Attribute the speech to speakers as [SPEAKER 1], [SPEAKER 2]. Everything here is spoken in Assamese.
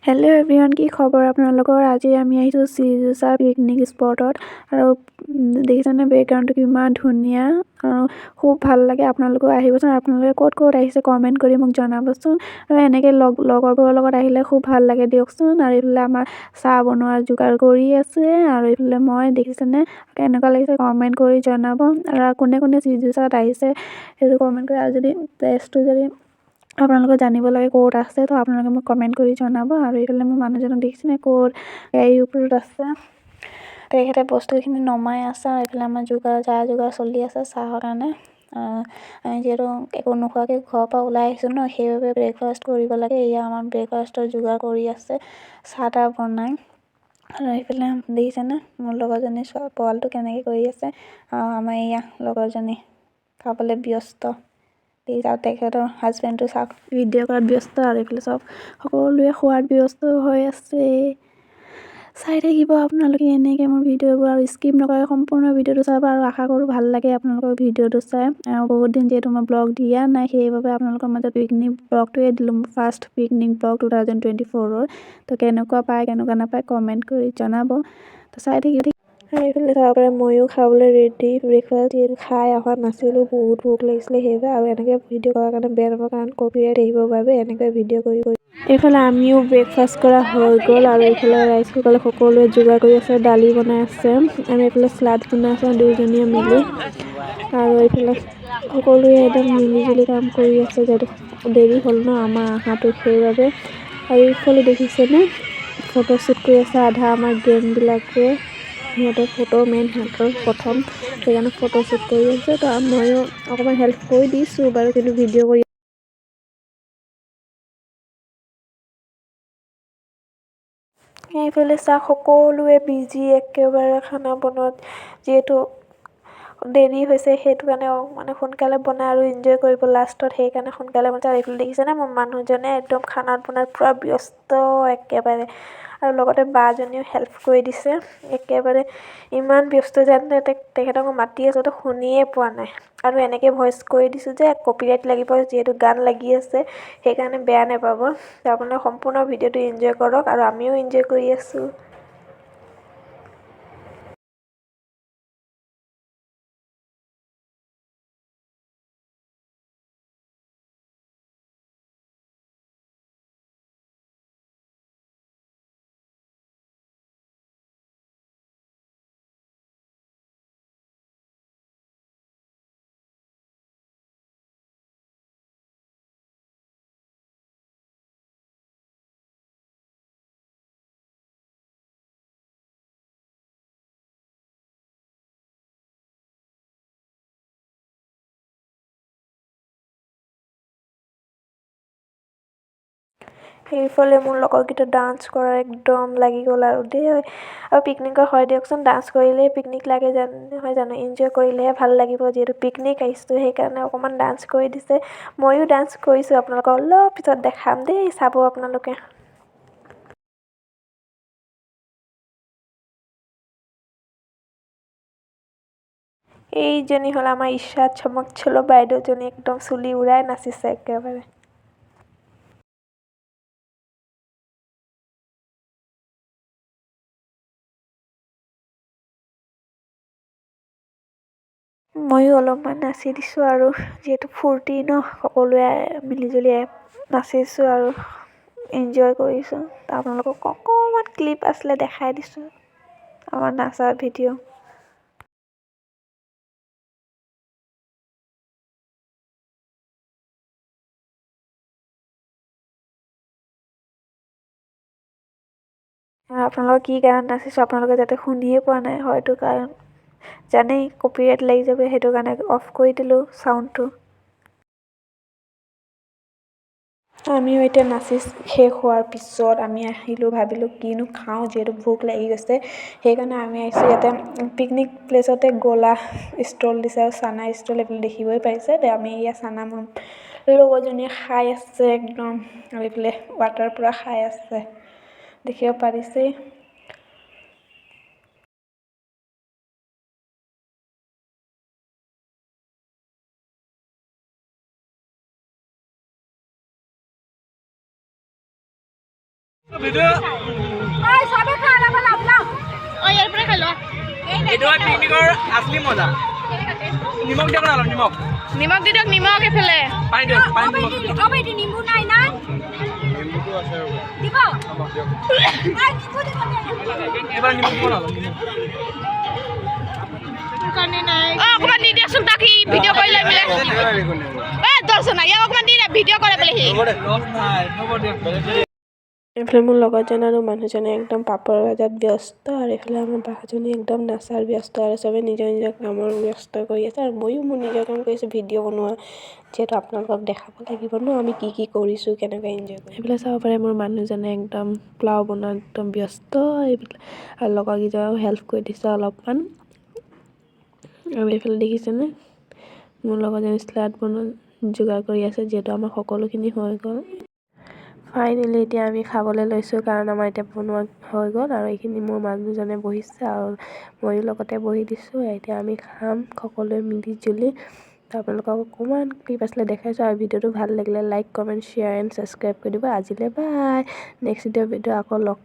[SPEAKER 1] হেল্ল' এভৰিৱান, কি খবৰ আপোনালোকৰ? আজি আমি আহিছোঁ শ্ৰীজোচা পিকনিক স্পটত আৰু দেখিছেনে বেকগ্ৰাউণ্ডটো কিমান ধুনীয়া আৰু খুব ভাল লাগে। আপোনালোকেও আহিবচোন। আপোনালোকে ক'ত আহিছে কমেণ্ট কৰি মোক জনাবচোন। আৰু এনেকৈ লগৰবোৰৰ লগত আহিলে খুব ভাল লাগে দিয়কচোন। আৰু এইফালে আমাৰ চাহ বনোৱাৰ যোগাৰ কৰি আছে আৰু এইফালে মই দেখিছেনে কেনেকুৱা লাগিছে কমেণ্ট কৰি জনাব। আৰু কোনে কোনে শ্ৰীজোচাত আহিছে সেইটো কমেণ্ট কৰি, আৰু যদি প্লেচটো যদি আপোনালোকে জানিব লাগে ক'ত আছে তো আপোনালোকে মোক কমেণ্ট কৰি জনাব। আৰু এইফালে মোৰ মানুহজনক দেখিছেনে ক'ত গাড়ীৰ ওপৰত আছে, তেখেতে বস্তুখিনি নমাই আছে। আৰু এইফালে আমাৰ যোগাৰ চলি আছে চাহৰ কাৰণে। আমি যিহেতু একো নোখোৱাকৈ ঘৰৰ পৰা ওলাই আহিছোঁ ন, সেইবাবে ব্ৰেকফাষ্ট কৰিব লাগে। এয়া আমাৰ ব্ৰেকফাষ্টৰ যোগাৰ কৰি আছে, চাহ তাহ বনাই। আৰু এইফালে দেখিছেনে মোৰ লগৰজনী পোৱালটো কেনেকৈ কৰি আছে। আমাৰ এয়া লগৰজনী খাবলৈ ব্যস্ত। আৰু তেখেতৰ হাজবেণ্ডটো চাওক ভিডিঅ' কৰাত ব্যস্ত। আৰু এইফালে চব সকলোৱে খোৱাত ব্যস্ত হৈ আছে। চাই থাকিব আপোনালোকে এনেকৈ মোৰ ভিডিঅ'বোৰ আৰু স্কিপ নকৰে সম্পূৰ্ণ ভিডিঅ'টো চাব। আৰু আশা কৰোঁ ভাল লাগে আপোনালোকৰ ভিডিঅ'টো চাই। আৰু বহুত দিন যিহেতু মই ব্লগ দিয়া নাই, সেইবাবে আপোনালোকৰ মাজত পিকনিক ব্লগটোৱে দিলোঁ, ফাৰ্ষ্ট পিকনিক ব্লগ 2024ৰ। তো কেনেকুৱা পায় কেনেকুৱা নাপায় কমেণ্ট কৰি জনাব। তো চাই থাকিব। এইফালে চাব পাৰে ময়ো খাবলৈ ৰেডি। ব্ৰেকফাষ্ট খাই অহা নাছিলোঁ, বহুত ভোক লাগিছিলে সেইবাবে। আৰু এনেকৈ ভিডিঅ' কৰাৰ কাৰণে বেয়া নাপাওঁ, কাৰণ কপিৰাইট আহিবৰ বাবে এনেকৈ ভিডিঅ' কৰি এইফালে আমিও ব্ৰেকফাষ্ট কৰা হৈ গ'ল। আৰু এইফালে ৰাইচ কুকাৰত সকলোৱে যোগাৰ কৰি আছে, দালি বনাই আছে আৰু এইফালে শ্লাড বনাই আছে দুয়োজনীয়ে মিলি। আৰু এইফালে সকলোৱে একদম মিলিজুলি কাম কৰি আছে, যিহেতু দেৰি হ'ল ন আমাৰ আহাটো সেইবাবে। আৰু এইফালে দেখিছেনে ফটোশ্বুট কৰি আছে আধা আমাৰ গেংবিলাকে। সিহঁতৰ সিহঁতৰ প্ৰথম, সেইকাৰণে ফটোশ্বুট কৰি আছে। তো ময়ো অকণমান হেল্প কৰি দিছোঁ বাৰু, কিন্তু ভিডিঅ' কৰি এইফালে চাওক সকলোৱে বিজি একেবাৰে খানা বনোৱাত। যিহেতু দেৰি হৈছে সেইটো কাৰণে মানে সোনকালে বনাই আৰু এনজয় কৰিব লাষ্টত, সেইকাৰণে সোনকালে বনাইছে। আৰু এইফালে দেখিছেনে মোৰ মানুহজনে একদম খানাত বনাত পূৰা ব্যস্ত একেবাৰে। আৰু লগতে বাজনীও হেল্প কৰি দিছে একেবাৰে। ইমান ব্যস্ত যেনে তেখেতক মাতি আছোঁ তো শুনিয়ে পোৱা নাই। আৰু এনেকৈ ভইচ কৰি দিছোঁ যে কপিৰাইট লাগিব, যিহেতু গান লাগি আছে, সেইকাৰণে বেয়া নাপাব। আপোনালোকে সম্পূৰ্ণ ভিডিঅ'টো এনজয় কৰক, আৰু আমিও এনজয় কৰি আছোঁ। সেইফালে মোৰ লগৰকেইটা ডান্স কৰা একদম লাগি গ'ল আৰু দেই। আৰু পিকনিকৰ হয় দিয়কচোন, ডান্স কৰিলেই পিকনিক লাগে হয় জানো, এনজয় কৰিলেহে ভাল লাগিব। যিহেতু পিকনিক আহিছোঁ সেইকাৰণে অকণমান ডান্স কৰি দিছে। ময়ো ডান্স কৰিছোঁ, আপোনালোকক অলপ পিছত দেখাম দেই, চাব আপোনালোকে। এইজনী হ'ল আমাৰ ঈশা চমক চলো বাইদেউজনী, একদম চুলি উৰাই নাচিছে একেবাৰে। ময়ো অলপমান নাচি দিছোঁ, আৰু যিহেতু ফূৰ্তি ন, সকলোৱে মিলিজুলি নাচিছোঁ আৰু এনজয় কৰিছোঁ। আপোনালোকক অকণমান ক্লিপ আছিলে দেখাই দিছোঁ আমাৰ নাচা ভিডিঅ'। আপোনালোকক কি গানত নাচিছোঁ আপোনালোকে যাতে শুনিয়ে পোৱা নাই, হয়তো কাৰণ জানেই কপিৰাইট লাগি যাব, সেইটো কাৰণে অফ কৰি দিলোঁ চাউণ্ডটো। আমিও এতিয়া নাচি শেষ হোৱাৰ পিছত আমি আহিলোঁ, ভাবিলোঁ কিনো খাওঁ, যিহেতু ভোক লাগি গৈছে। সেইকাৰণে আমি আহিছোঁ ইয়াতে পিকনিক প্লেচতে গলা ষ্টল দিছে আৰু চানা ষ্টল, এইফালে দেখিবই পাৰিছে। আমি ইয়াত চানা মোৰ লগৰজনীয়ে খাই আছে একদম, আৰু এইফালে ৱাটাৰ পূৰা খাই আছে, দেখিব পাৰিছেই।
[SPEAKER 2] असली मजा निमक दियक ना निमक
[SPEAKER 3] নিমখ দি দিয়ক নিমখ এফালে
[SPEAKER 2] पानी दियक पानी निमक एबार निमक दियक ना
[SPEAKER 3] অকমান দি দিয়কচোন তাক সি ভিডিঅ' কৰি লৈ বোলে দৰ্শন নাই অকমান দি ভিডিঅ' কৰে বোলে সি
[SPEAKER 1] এইফালে মোৰ লগৰজন আৰু মানুহজনে একদম পাপৰ ভাজাত ব্যস্ত আৰু এইফালে আমাৰ বাজনী একদম নাচাৰ ব্যস্ত আৰু চবে নিজৰ নিজৰ কামৰ ব্যস্ত কৰি আছে আৰু ময়ো মোৰ নিজৰ কাম কৰিছোঁ ভিডিঅ' বনোৱা যিহেতু আপোনালোকক দেখাব লাগিব ন আমি কি কি কৰিছোঁ কেনেকৈ এনজয় কৰিছোঁ সেইফালে চাব পাৰে মোৰ মানুহজনে একদম পোলাও বনোৱা একদম ব্যস্ত এইফালে আৰু লগৰকেইজনেও হেল্প কৰি দিছে অলপমান আৰু এইফালে দেখিছেনে মোৰ লগৰজনী স্লাড বনোৱা যোগাৰ কৰি আছে যিহেতু আমাৰ সকলোখিনি হৈ গ'ল ফাইনেলি এতিয়া আমি খাবলৈ লৈছোঁ কাৰণ আমাৰ এতিয়া বনোৱা হৈ গ'ল আৰু এইখিনি মোৰ মানুহজনে বহিছে আৰু ময়ো লগতে বহি দিছোঁ এতিয়া আমি খাম সকলোৱে মিলি জুলি আপোনালোকক অকণমান ক্লিপ আছিলে দেখাইছোঁ আৰু ভিডিঅ'টো ভাল লাগিলে like comment share and subscribe কৰি দিব আজিলৈ বাই নেক্সট ভিডিঅ' আকৌ লগ